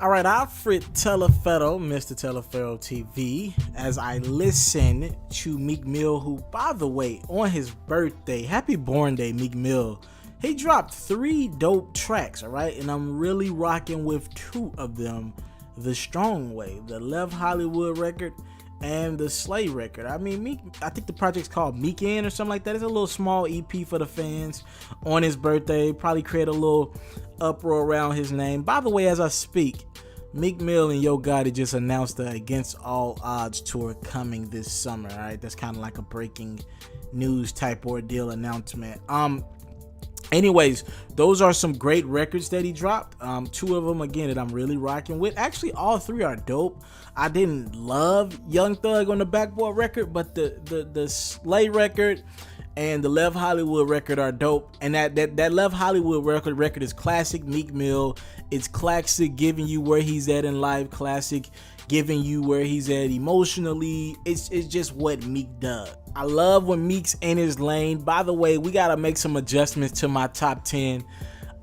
Alright, Alfred Teleferro, Mr. Teleferro TV, as I listen to Meek Mill, who, by the way, on his birthday, happy born day, Meek Mill, he dropped 3 dope tracks, alright? And I'm really rocking with 2 of them, the Strong Way, the Left Hollywood record, and the Slay record. I mean, Meek, I think the project's called Meek In or something like that. It's a little small EP for the fans on his birthday. Probably create a little uproar around his name. By the way, as I speak, Meek Mill and Yo Gotti just announced the Against All Odds tour coming this summer. All right, that's kind of like a breaking news type ordeal announcement. Anyways, those are some great records that he dropped. 2 of them, again, that I'm really rocking with. Actually, all 3 are dope. I didn't love Young Thug on the Backboard record, but the Slay record and the Left Hollywood record are dope. And that Left Hollywood record is classic Meek Mill. It's classic giving you where he's at in life, classic giving you where he's at emotionally. It's just what Meek does. I love when Meek's in his lane. By the way, we gotta make some adjustments to my top 10.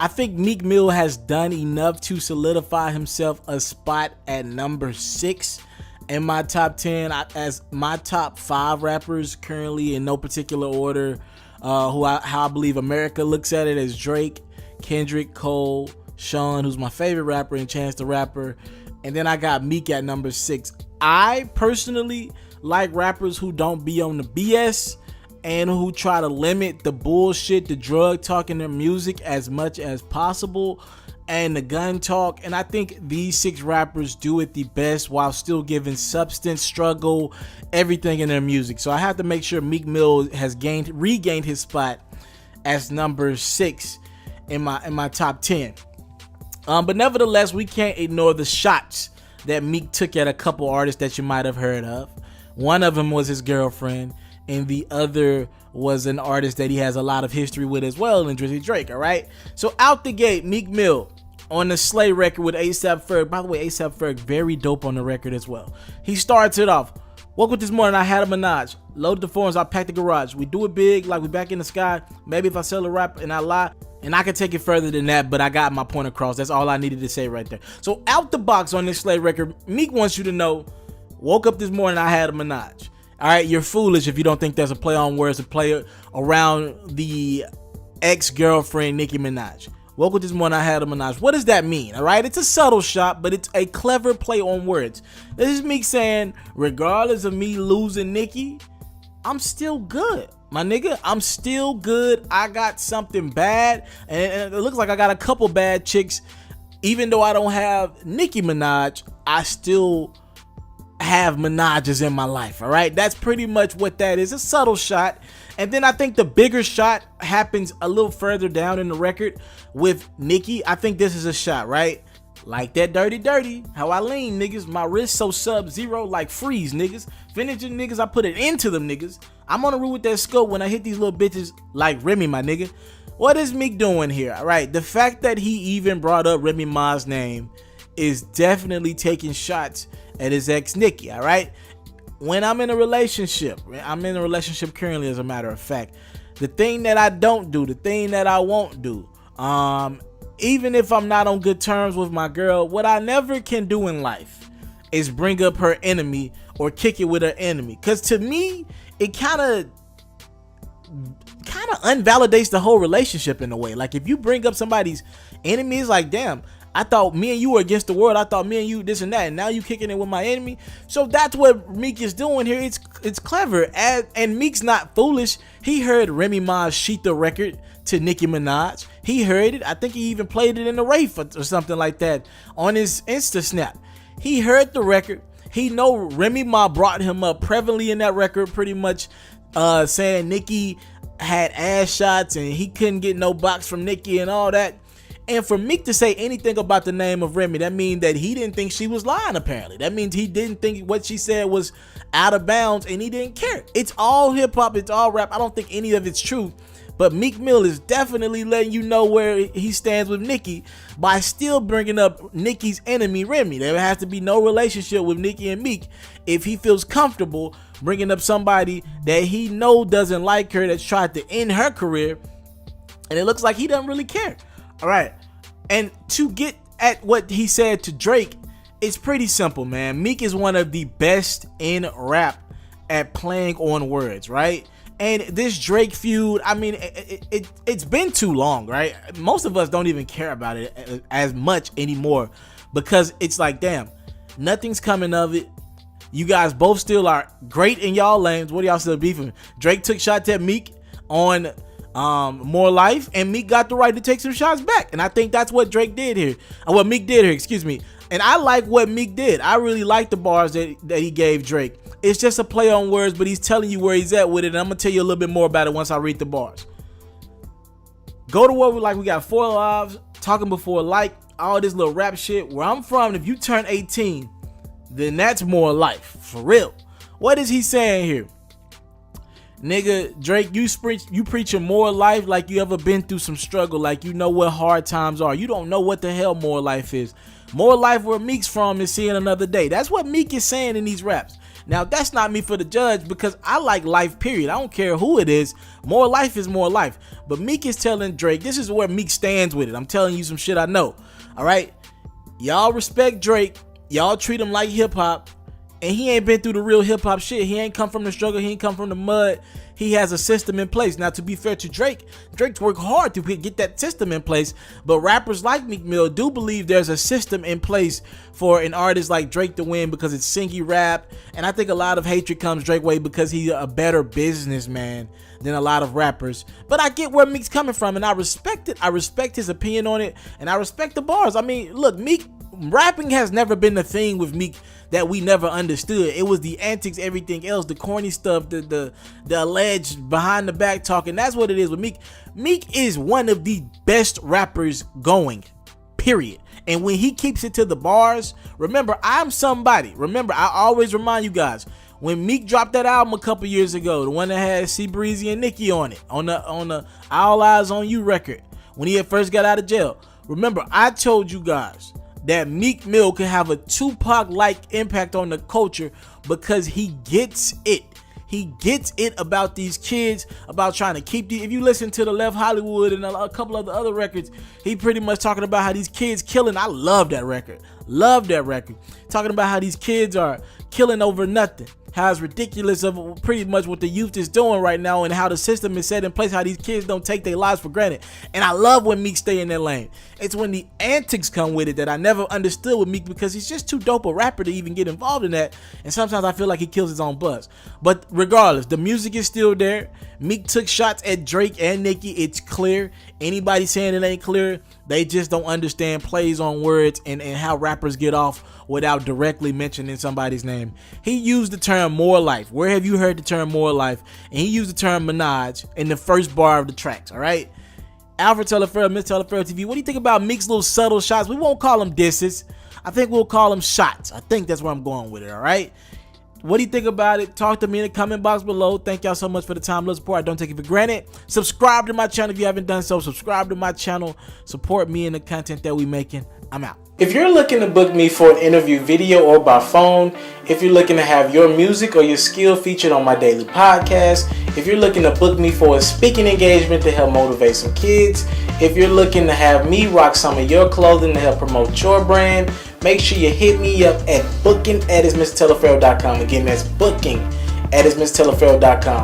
I think Meek Mill has done enough to solidify himself a spot at number 6 in my top 10 as my top 5 rappers currently, in no particular order. How I believe America looks at it as Drake, Kendrick, Cole, Sean, who's my favorite rapper, and Chance the Rapper. And then I got Meek at number 6. I personally like rappers who don't be on the BS and who try to limit the bullshit, the drug talk in their music as much as possible, and the gun talk. And I think these 6 rappers do it the best while still giving substance, struggle, everything in their music. So I have to make sure Meek Mill has regained his spot as number 6 in my top 10. But nevertheless, we can't ignore the shots that Meek took at a couple artists that you might have heard of. One of them was his girlfriend, and the other was an artist that he has a lot of history with as well, in Drizzy Drake, all right? So out the gate, Meek Mill on the Slay record with A$AP Ferg. By the way, A$AP Ferg, very dope on the record as well. He starts it off. Woke up this morning, I had a Minaj. Loaded the phones, I packed the garage. We do it big, like we back in the sky. Maybe if I sell a rap and I lie, and I can take it further than that, but I got my point across. That's all I needed to say right there. So out the box on this Slay record, Meek wants you to know, woke up this morning, I had a Minaj. All right, you're foolish if you don't think there's a play on words, a play around the ex-girlfriend Nicki Minaj. Woke up this morning, I had a Minaj. What does that mean? All right, it's a subtle shot, but it's a clever play on words. This is Meek saying, regardless of me losing Nicki, I'm still good. My nigga, I'm still good. I got something bad, and it looks like I got a couple bad chicks. Even though I don't have Nicki Minaj, I still have Minaj's in my life, all right? That's pretty much what that is, a subtle shot. And then I think the bigger shot happens a little further down in the record with Nicki. I think this is a shot, right? Like that dirty, how I lean, niggas. My wrist so sub-zero like freeze, niggas. Finishing niggas, I put it into them, niggas. I'm on the road with that scope when I hit these little bitches like Remy, my nigga. What is Meek doing here? All right, the fact that he even brought up Remy Ma's name is definitely taking shots at his ex Nicki, all right? When I'm in a relationship currently, as a matter of fact, the thing that I don't do, the thing that I won't do, even if I'm not on good terms with my girl, what I never can do in life is bring up her enemy or kick it with her enemy. Because to me, it kind of unvalidates the whole relationship in a way. Like if you bring up somebody's enemy, it's like, damn, I thought me and you were against the world. I thought me and you this and that, and now you kicking it with my enemy. So that's what Meek is doing here. It's clever, and Meek's not foolish. He heard Remy Ma's Sheetha record to Nicki Minaj. He heard it. I think he even played it in the rave or something like that on his Insta Snap. He heard the record. He know Remy Ma brought him up prevalently in that record, pretty much saying Nicki had ass shots and he couldn't get no box from Nicki and all that. And for Meek to say anything about the name of Remy, that means that he didn't think she was lying, apparently. That means he didn't think what she said was out of bounds, and he didn't care. It's all hip-hop. It's all rap. I don't think any of it's true. But Meek Mill is definitely letting you know where he stands with Nicki by still bringing up Nicki's enemy, Remy. There has to be no relationship with Nicki and Meek if he feels comfortable bringing up somebody that he know doesn't like her, that's tried to end her career, and it looks like he doesn't really care. All right, and to get at what he said to Drake, it's pretty simple, man. Meek is one of the best in rap at playing on words, right? And this Drake feud, I mean, it's been too long, right? Most of us don't even care about it as much anymore because it's like, damn, nothing's coming of it. You guys both still are great in y'all lanes. What are y'all still beefing? Drake took shots at Meek on More Life, and Meek got the right to take some shots back. And I think that's what Drake did here. What Meek did here, excuse me. And I like what Meek did. I really like the bars that he gave Drake. It's just a play on words, but he's telling you where he's at with it. And I'm going to tell you a little bit more about it once I read the bars. Go to what we like. We got 4 lives, talking before like, all this little rap shit. Where I'm from, if you turn 18, then that's more life. For real. What is he saying here? Nigga, Drake, you preaching more life like you ever been through some struggle, like you know what hard times are. You don't know what the hell more life is. More life where Meek's from is seeing another day. That's what Meek is saying in these raps. Now, that's not me for the judge because I like life, period. I don't care who it is. More life is more life. But Meek is telling Drake, this is where Meek stands with it. I'm telling you some shit I know. All right? Y'all respect Drake. Y'all treat him like hip-hop. And he ain't been through the real hip-hop shit. He ain't come from the struggle. He ain't come from the mud. He has a system in place. Now, to be fair to Drake, Drake's worked hard to get that system in place. But rappers like Meek Mill do believe there's a system in place for an artist like Drake to win because it's singy rap. And I think a lot of hatred comes Drake way because he's a better businessman than a lot of rappers. But I get where Meek's coming from, and I respect it. I respect his opinion on it, and I respect the bars. I mean, look, Meek, rapping has never been the thing with Meek that we never understood. It was the antics, everything else, the corny stuff, the alleged behind the back talking. That's what it is with Meek. Meek is one of the best rappers going, period. And when he keeps it to the bars, remember, I'm somebody. Remember, I always remind you guys, when Meek dropped that album a couple years ago, the one that had C Breezy and Nicki on it, on the All Eyes on You record, when he had first got out of jail, remember, I told you guys that Meek Mill could have a Tupac-like impact on the culture because he gets it. He gets it about these kids, about trying to keep these. If you listen to the Left Hollywood and a couple of the other records, he pretty much talking about how these kids killing. I love that record. Love that record. Talking about how these kids are killing over nothing. How it's ridiculous of pretty much what the youth is doing right now and how the system is set in place, how these kids don't take their lives for granted. And I love when Meek stay in that lane. It's when the antics come with it that I never understood with Meek because he's just too dope a rapper to even get involved in that. And sometimes I feel like he kills his own buzz. But regardless, the music is still there. Meek took shots at Drake and Nicki. It's clear. Anybody saying it ain't clear, they just don't understand plays on words and how rappers get off without directly mentioning somebody's name. He used the term more life. Where have you heard the term more life? And he used the term Minaj in the first bar of the tracks, all right? Alfred Teleferro, Miss Teleferro TV, what do you think about Meek's little subtle shots? We won't call them disses. I think we'll call them shots. I think that's where I'm going with it, all right? What do you think about it? Talk to me in the comment box below. Thank y'all so much for the time, love, support. I don't take it for granted. Subscribe to my channel if you haven't done so. Subscribe to my channel. Support me in the content that we making. I'm out. If you're looking to book me for an interview video or by phone, if you're looking to have your music or your skill featured on my daily podcast, if you're looking to book me for a speaking engagement to help motivate some kids, if you're looking to have me rock some of your clothing to help promote your brand, make sure you hit me up at booking@ismrteleferro.com. Again, that's booking@ismrteleferro.com.